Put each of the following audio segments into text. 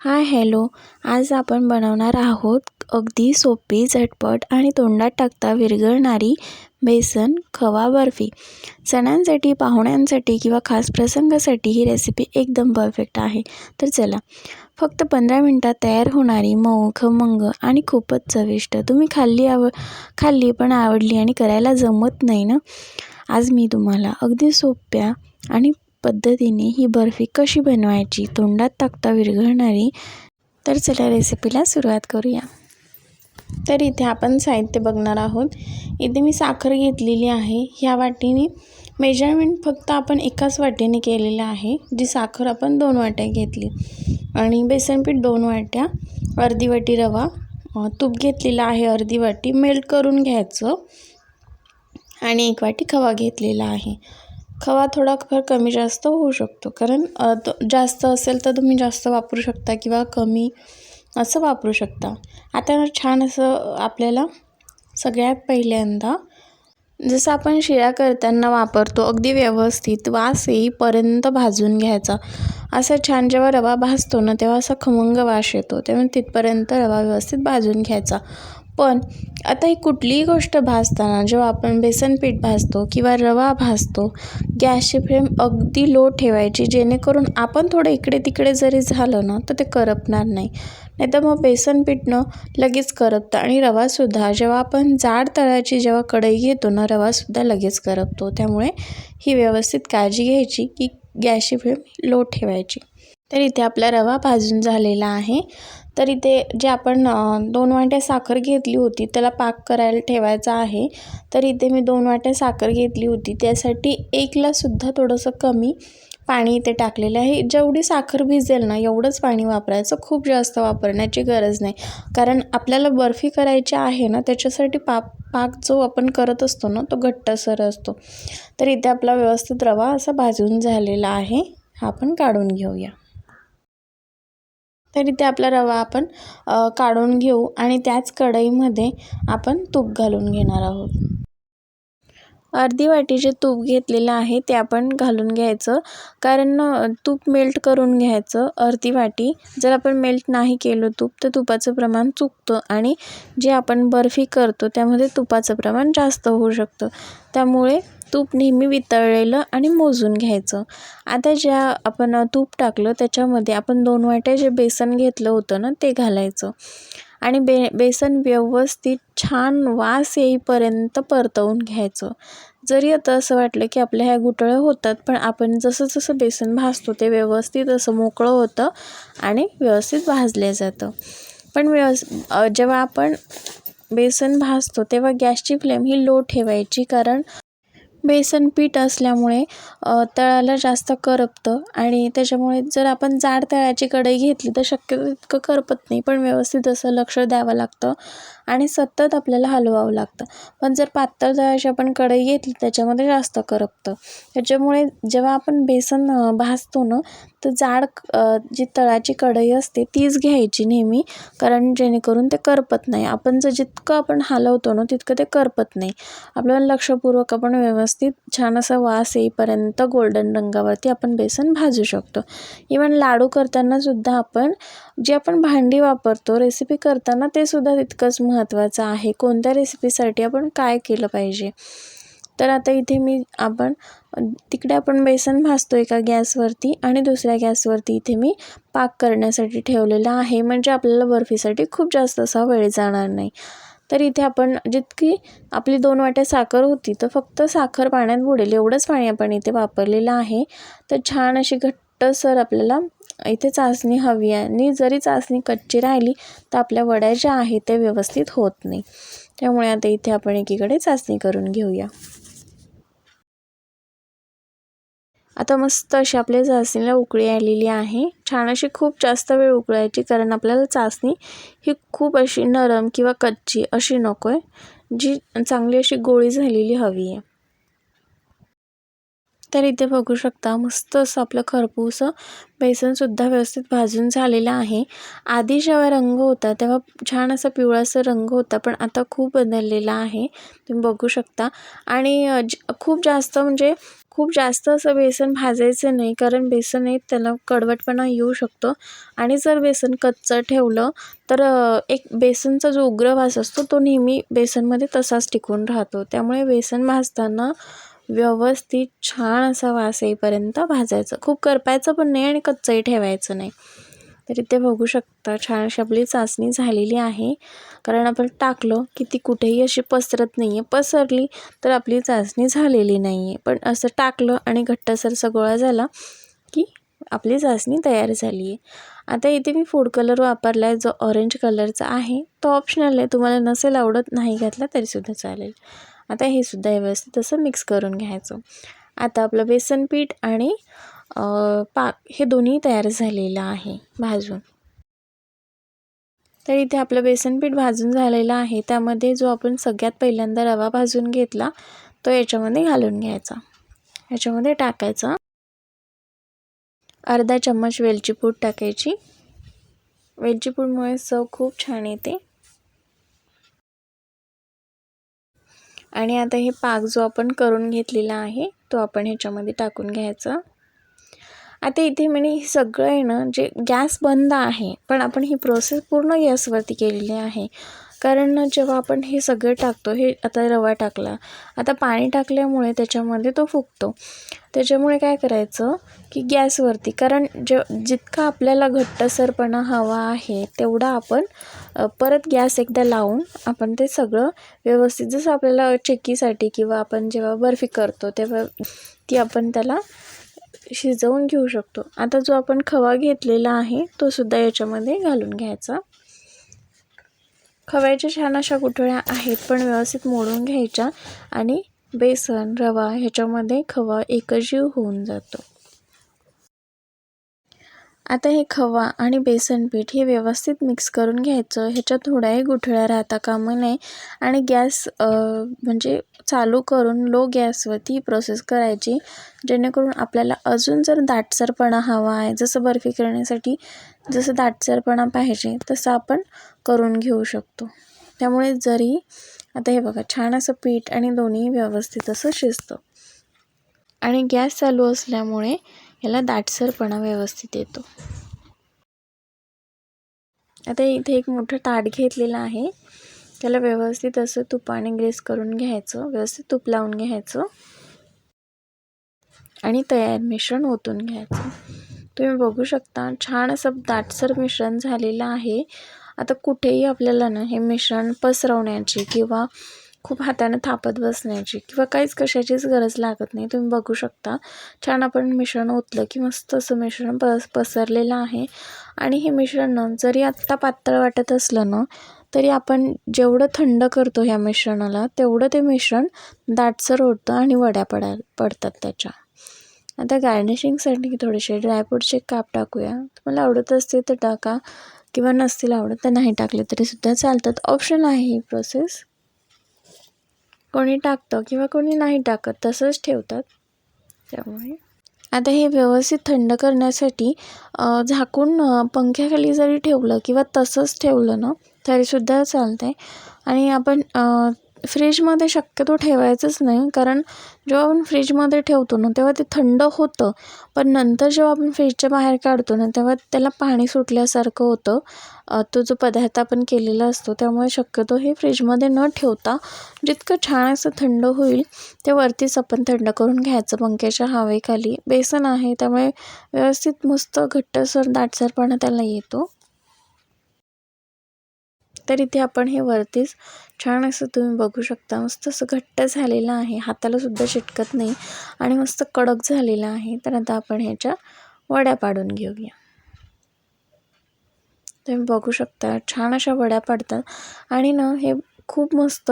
Hi hello. आज आपण बनवणार आहोत अगदी सोपी, झटपट आणि तोंडात टाकता विरघळणारी बेसन खवा बर्फी. सणांसाठी, पाहुण्यांसाठी किंवा खास प्रसंगासाठी ही रेसिपी एकदम परफेक्ट आहे. तर चला, फक्त 15 मिनिटात तयार होणारी मऊ, खमंग आणि खूपच चविष्ट. तुम्ही खाल्ली पण आवडली आणि करायला जमत नाही ना? आज मी तुम्हाला अगदी सोप्या आणि पद्धतीने ही बर्फी कशी बनवायची, तोंडात टाकता विरघळणारी. तर चला रेसिपीला सुरुवात करूया. तर इथे आपण साहित्य बघणार आहोत. इथे मी साखर घेतलेली आहे. ह्या वाटीने मेजरमेंट फक्त आपण एकाच वाटीने केलेलं आहे. जी साखर आपण 2 वाट्या घेतली आणि बेसनपीठ 2 वाट्या, अर्धी वाटी रवा, तूप घेतलेलं आहे अर्धी वाटी, मेल्ट करून घ्यायचं आणि 1 वाटी खवा घेतलेला आहे. खवा थोडाफार कमी जास्त होऊ शकतो, कारण जास्त असेल तर तुम्ही जास्त वापरू शकता किंवा कमी असं वापरू शकता. आता छान असं आपल्याला सगळ्यात पहिल्यांदा जसं आपण शिरा करताना वापरतो अगदी व्यवस्थित वास येईपर्यंत भाजून घ्यायचा. असं छान जेव्हा रवा भाजतो ना तेव्हा असा खमंग वास येतो, तेव्हा तिथपर्यंत रवा व्यवस्थित भाजून घ्यायचा. पण आता ही कुठलीही गोष्ट भाजताना जेव्हा आपण बेसन पीठ भाजतो किंवा रवा भाजतो, गॅसची फ्लेम अगदी लो ठेवायची, जेणेकरून आपण थोडं इकडे तिकडे जरी झालं ना तर ते करपणार नाही. नाहीतर मग बेसन पीठनं लगेच करपतं आणि रवासुद्धा जेव्हा आपण जाड तळाची जेव्हा कढई घेतो ना, रवासुद्धा लगेच करपतो. त्यामुळे ही व्यवस्थित काळजी घ्यायची की गॅसची फ्लेम लो ठेवायची. तर इथे आपला रवा भाजून झालेला आहे. तर इथे जे आपण 2 वाट्या साखर घेतली होती त्याला पाक करायला ठेवायचा आहे. तर इथे मी 2 वाट्या साखर घेतली होती, त्यासाठी 1ला सुद्धा थोडंसं कमी पाणी इथे टाकलेलं आहे. जेवढी साखर भिजेल ना एवढंच पाणी वापरायचं, खूप जास्त वापरण्याची गरज नाही. कारण आपल्याला बर्फी करायची आहे ना, त्याच्यासाठी पाक जो आपण करत असतो ना तो घट्टसर असतो. तर इथे आपला व्यवस्थित रवा असा भाजून झालेला आहे. हा आपण काढून घेऊया. तर इथे आपला रवा आपण काढून घेऊ आणि त्याच कढईमध्ये आपण तूप घालून घेणार आहोत. अर्धी वाटी जे तूप घेतलेलं आहे ते आपण घालून घ्यायचं, कारण तूप मेल्ट करून घ्यायचं अर्धी वाटी. जर आपण मेल्ट नाही केलं तूप तर तुपाचं प्रमाण चुकतं आणि जे आपण बर्फी करतो त्यामध्ये तुपाचं प्रमाण जास्त होऊ शकतं. त्यामुळे तूप नेहमी वितळलेलं आणि मोजून घ्यायचं. आता ज्या आपण तूप टाकलं त्याच्यामध्ये आपण 2 वाट्या जे बेसन घेतलं होतं ना ते घालायचं आणि बेसन व्यवस्थित छान वास येईपर्यंत परतवून घ्यायचं. जरी आता असं वाटलं की आपल्या ह्या गुठळ्या होतात, पण आपण जसं जसं बेसन भाजतो ते व्यवस्थित असं मोकळं होतं आणि व्यवस्थित भाजलं जातं. पण जेव्हा आपण बेसन भाजतो तेव्हा गॅसची फ्लेम ही लो ठेवायची, कारण बेसन पीठ असल्यामुळे तळाला जास्त करपतं आणि त्याच्यामुळे जर आपण जाड तळाची कढई घेतली तर शक्यतो इतकं करपत नाही, पण व्यवस्थित असं लक्ष द्यावं लागतं आणि सतत आपल्याला हलवावं लागतं. पण जर पातळ तळाची आपण कढई घेतली त्याच्यामध्ये जास्त करपतं. त्याच्यामुळे जेव्हा आपण बेसन भाजतो ना तर जाड जी तळाची कढई असते तीच घ्यायची नेहमी, कारण जेणेकरून ते करपत नाही. आपण जितकं आपण हलवतो ना तितकं ते करपत नाही. आपल्याला लक्षपूर्वक आपण व्यवस्थित छान असा वास येईपर्यंत गोल्डन रंगावरती आपण बेसन भाजू शकतो. इव्हन लाडू करताना सुद्धा आपण भांडी वापरतो रेसिपी करताना ते सुद्धा तितकंच महत्त्वाचं आहे, कोणत्या रेसिपीसाठी आपण काय केलं पाहिजे. तर आता इथे तिकडे आपण बेसन भाजतो एका गॅसवरती आणि दुसऱ्या गॅसवरती इथे मी पाक करण्यासाठी ठेवलेला आहे, म्हणजे आपल्याला बर्फीसाठी खूप जास्त असा वेळ जाणार नाही. तर इथे आपण जितकी आपली 2 वाट्या साखर होती तर फक्त साखर पाण्यात बुडेल एवढंच पाणी आपण इथे वापरलेलं आहे. तर छान अशी घट्टसर आपल्याला इथे चासणी हवी आहे आणि जरी चासणी कच्ची राहिली तर आपल्या वड्या ज्या आहेत त्या व्यवस्थित होत नाही. त्यामुळे आता इथे आपण एकीकडे चासणी करून घेऊया. आता मस्त अशी आपल्या चासणीला उकळी आलेली आहे. छान अशी खूप जास्त वेळ उकळायची, कारण आपल्याला चासणी ही खूप अशी नरम किंवा कच्ची अशी नको आहे, जी चांगली अशी गोळी झालेली हवी आहे. तर इथे बघू शकता मस्त असं आपलं खरपूस बेसनसुद्धा व्यवस्थित भाजून झालेलं आहे. आधी जेव्हा रंग होता तेव्हा छान असा पिवळासा रंग होता, पण आता खूप बदललेला आहे तुम्ही बघू शकता. आणि खूप जास्त म्हणजे खूप जास्त असं बेसन भाजायचं नाही, कारण बेसन आहे त्याला कडवटपणा येऊ शकतो आणि जर बेसन कच्चं ठेवलं तर एक बेसनचा जो उग्र वास असतो तो नेहमी बेसनमध्ये तसाच टिकून राहतो. त्यामुळे बेसन भाजताना व्यवस्थित छान असा वास येईपर्यंत भाजायचं. खूप करपायचं पण नाही आणि कच्चंही ठेवायचं नाही. तर इथे बघू शकता छान अशी आपली चासणी झालेली आहे, कारण आपण टाकलं की ती कुठेही अशी पसरत नाही आहे. पसरली तर आपली चासणी झालेली नाही आहे. पण असं टाकलं आणि घट्टसरसा गोळा झाला की आपली चासणी तयार झाली आहे. आता इथे मी फूड कलर वापरला आहे, जो ऑरेंज कलरचा आहे. तो ऑप्शनल आहे, तुम्हाला नसेल आवडत नाही घातला तरीसुद्धा चालेल. आता हे सुद्धा व्यवस्थित असं मिक्स करून घ्यायचं. आता आपलं बेसन पीठ आणि पाक हे दोन्ही तयार झालेलं आहे भाजून. तर इथे आपलं बेसन पीठ भाजून झालेलं आहे. त्यामध्ये जो आपण सगळ्यात पहिल्यांदा रवा भाजून घेतला तो याच्यामध्ये घालून घ्यायचा. याच्यामध्ये टाकायचा. अर्धा चम्मच वेलची पूड टाकायची. वेलची पूडमुळे चव खूप छान येते. आणि आता हे पाक जो आपण करून घेतलेला आहे तो आपण ह्याच्यामध्ये टाकून घ्यायचा. आता इथे मी हे सगळं आहे ना, जे गॅस बंद आहे पण आपण ही प्रोसेस पूर्ण गॅसवरती केलेली आहे, कारण जेव्हा आपण हे सगळं टाकतो, हे आता रवा टाकला, आता पाणी टाकल्यामुळे त्याच्यामध्ये तो फुगतो. त्याच्यामुळे काय करायचं की गॅसवरती, कारण जितका आपल्याला घट्टसरपणा हवा आहे तेवढा आपण परत गॅस एकदा लावून आपण ते सगळं व्यवस्थित, जसं आपल्याला चिक्कीसाठी किंवा आपण जेव्हा बर्फी करतो तेव्हा ती आपण त्याला शिजवून घेऊ शकतो. आता जो आपण खवा घेतलेला आहे तो सुद्धा याच्यामध्ये घालून घ्यायचा. खव्याच्या छान अशा गुठळ्या आहेत पण व्यवस्थित मोडून घ्यायच्या आणि बेसन रवा ह्याच्यामध्ये खवा एकजीव होऊन जातो. आता हे खवा आणि बेसन पीठ हे व्यवस्थित मिक्स करून घ्यायचं. ह्याच्यात थोड्याही गुठळ्या राहता कामा नये आणि गॅस म्हणजे चालू करून लो गॅसवरती प्रोसेस करायची, जेणेकरून आपल्याला अजून जर दाटसरपणा हवा आहे, जसं बर्फी करण्यासाठी जसं दाटसरपणा पाहिजे तसं आपण करून घेऊ शकतो. त्यामुळे जरी आता हे बघा छान असं पीठ आणि दोन्ही व्यवस्थित असं शिजतं आणि गॅस चालू असल्यामुळे याला दाटसरपणा व्यवस्थित येतो. आता इथे एक मोठं ताट घेतलेलं आहे, त्याला व्यवस्थित असं तुपाने ग्रीस करून घ्यायचं, व्यवस्थित तूप लावून घ्यायचं आणि तयार मिश्रण ओतून घ्यायचं. तुम्ही बघू शकता छान असं दाटसर मिश्रण झालेलं आहे. आता कुठेही आपल्याला ना हे मिश्रण पसरवण्याची किंवा खूप हाताने थापत बसण्याची किंवा काहीच कशाचीच गरज लागत नाही. तुम्ही बघू शकता छान आपण मिश्रण ओतलं की मस्त असं मिश्रण पसरलेलं आहे. आणि हे मिश्रण जरी आत्ता पातळ वाटत असलं ना तरी आपण जेवढं थंड करतो ह्या मिश्रणाला तेवढं ते मिश्रण दाटसर होतं आणि वड्या पडतात त्याच्या. आता गार्निशिंगसाठी थोडेसे ड्रायफ्रूटचे काप टाकूया. तुम्हाला आवडत असते तर टाका किंवा नसतील आवडत तर नाही टाकले तरीसुद्धा चालतात. ऑप्शन आहे ही प्रोसेस. कोणी टाकतं किंवा कोणी नाही टाकत, तसंच ठेवतात. त्यामुळे आता हे व्यवस्थित थंड करण्यासाठी झाकून पंख्याखाली जरी ठेवलं किंवा तसंच ठेवलं ना तरीसुद्धा चालतं आहे. आणि आपण फ्रीजमध्ये शक्यतो ठेवायचंच नाही, कारण जेव्हा आपण फ्रीजमध्ये ठेवतो ना तेव्हा ते थंड होतं, पण नंतर जेव्हा आपण फ्रीजच्या बाहेर काढतो ना तेव्हा त्याला पाणी सुटल्यासारखं होतं, तो जो पदार्थ आपण केलेला असतो. त्यामुळे शक्यतो हे फ्रीजमध्ये न ठेवता जितकं छान असं थंड होईल ते वरतीच आपण थंड करून घ्यायचं पंख्याच्या हवेखाली. बेसन आहे त्यामुळे व्यवस्थित मस्त घट्टसर दाटसरपणा त्याला येतो. तर इथे आपण हे वरतीच छान असं तुम्ही बघू शकता मस्त असं घट्ट झालेलं आहे, हाताला सुद्धा चिटकत नाही आणि मस्त कडक झालेलं आहे. तर आता आपण ह्याच्या वड्या पाडून घेऊया. तुम्ही बघू शकता छान अशा वड्या पडतात आणि ना हे खूप मस्त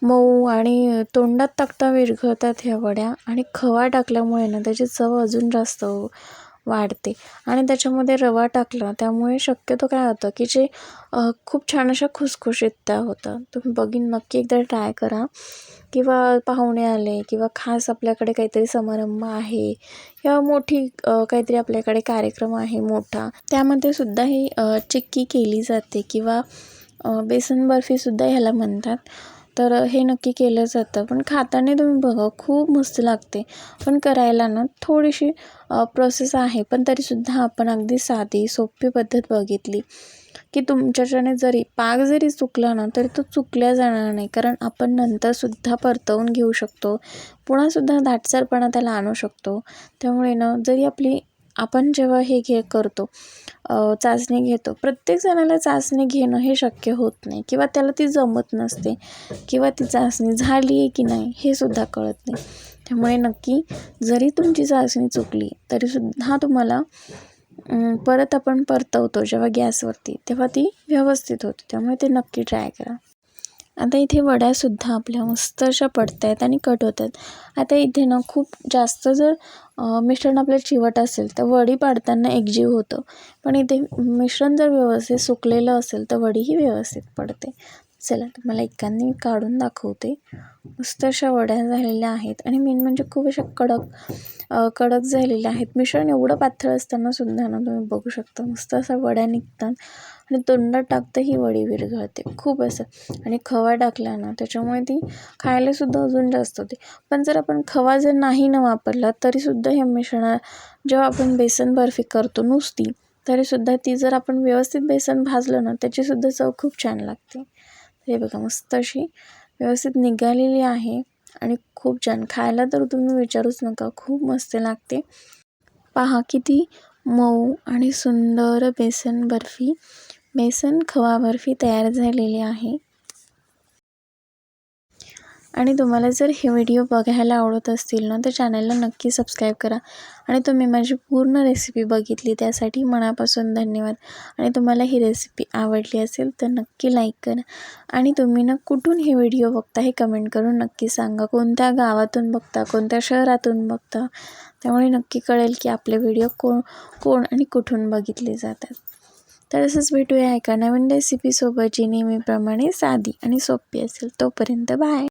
मऊ आणि तोंडात टाकता विरघळतात ह्या वड्या. आणि खवा टाकल्यामुळे ना त्याची चव अजून जास्त वाढते आणि त्याच्यामध्ये रवा टाकला त्यामुळे शक्यतो काय होतं की जे खूप छान अशा खुसखुशीत त्या होतात. तुम्ही नक्की एकदा ट्राय करा. किंवा पाहुणे आले किंवा खास आपल्याकडे काहीतरी समारंभ आहे किंवा मोठी काहीतरी आपल्याकडे कार्यक्रम आहे मोठा, त्यामध्ये सुद्धा ही चिक्की केली जाते किंवा बेसन बर्फीसुद्धा ह्याला म्हणतात. तर हे नक्की केलं जातं. पण खाताना तुम्ही बघा खूप मस्त लागते. पण करायला ना थोडीशी प्रोसेस आहे, पण तरीसुद्धा आपण अगदी साधी सोपी पद्धत बघितली की तुमच्याच्याने जरी पाक जरी चुकला ना तरी तो चुकल्या जाणार नाही, कारण आपण नंतरसुद्धा परतवून घेऊ शकतो, पुन्हासुद्धा दाटसरपणा त्याला आणू शकतो. त्यामुळे ना जरी आपण जेव्हा हे करतो चाचणी घेतो, प्रत्येक जणाला चाचणी घेणं हे शक्य होत नाही किंवा त्याला ती जमत नसते किंवा ती चाचणी झाली आहे की नाही हे सुद्धा कळत नाही. त्यामुळे नक्की जरी तुमची चाचणी चुकली तरीसुद्धा तुम्हाला परत आपण परतवतो जेव्हा गॅसवरती, तेव्हा ती व्यवस्थित होते. त्यामुळे ते नक्की ट्राय करा. आता इथे वड्यासुद्धा आपल्या मस्त अशा पडत आहेत आणि कट होत आहेत. आता इथे ना खूप जास्त जर मिश्रण आपलं चिवट असेल तर वडी पाडताना एकजीव होतं, पण इथे मिश्रण जर व्यवस्थित सुकलेलं असेल तर वडीही व्यवस्थित पडते. चला तुम्हाला एकांनी मी काढून दाखवते. मस्त अशा वड्या झालेल्या आहेत आणि मेन म्हणजे खूप अशा कडक झालेल्या आहेत. मिश्रण एवढं पातळ असताना सुद्धा ना तुम्ही बघू शकता मस्त अशा वड्या निघतात आणि तोंडात टाकता ही वडी विरघळते खूप असं. आणि खवा टाकला ना त्याच्यामुळे ती खायलासुद्धा अजून जास्त होते. पण जर आपण खवा जर नाही ना वापरला तरीसुद्धा हे मिश्रण जेव्हा आपण बेसन बर्फी करतो नुसती, तरीसुद्धा ती जर आपण व्यवस्थित बेसन भाजलं ना त्याचीसुद्धा चव खूप छान लागते. हे बघा मस्त अशी व्यवस्थित निघालेली आहे आणि खूप छान. खायला तर तुम्ही विचारूच नका, खूप मस्त लागते. पहा किती मऊ आणि सुंदर बेसन खवा बर्फी तयार झालेली आहे. आणि तुम्हाला जर हे व्हिडिओ बघायला आवडत असतील ना तर चॅनलला नक्की सबस्क्राईब करा. आणि तुम्ही माझी पूर्ण रेसिपी बघितली त्यासाठी मनापासून धन्यवाद. आणि तुम्हाला ही रेसिपी आवडली असेल तर नक्की लाईक करा. आणि तुम्ही ना कुठून हे व्हिडिओ बघता हे कमेंट करून नक्की सांगा. कोणत्या गावातून बघता, कोणत्या शहरातून बघता, त्यामुळे नक्की कळेल की आपले व्हिडिओ कोण आणि कुठून बघितले जातात. तर असंच भेटूया एका नवीन रेसिपीसोबत जी नेहमीप्रमाणे साधी आणि सोपी असेल. तोपर्यंत बाय.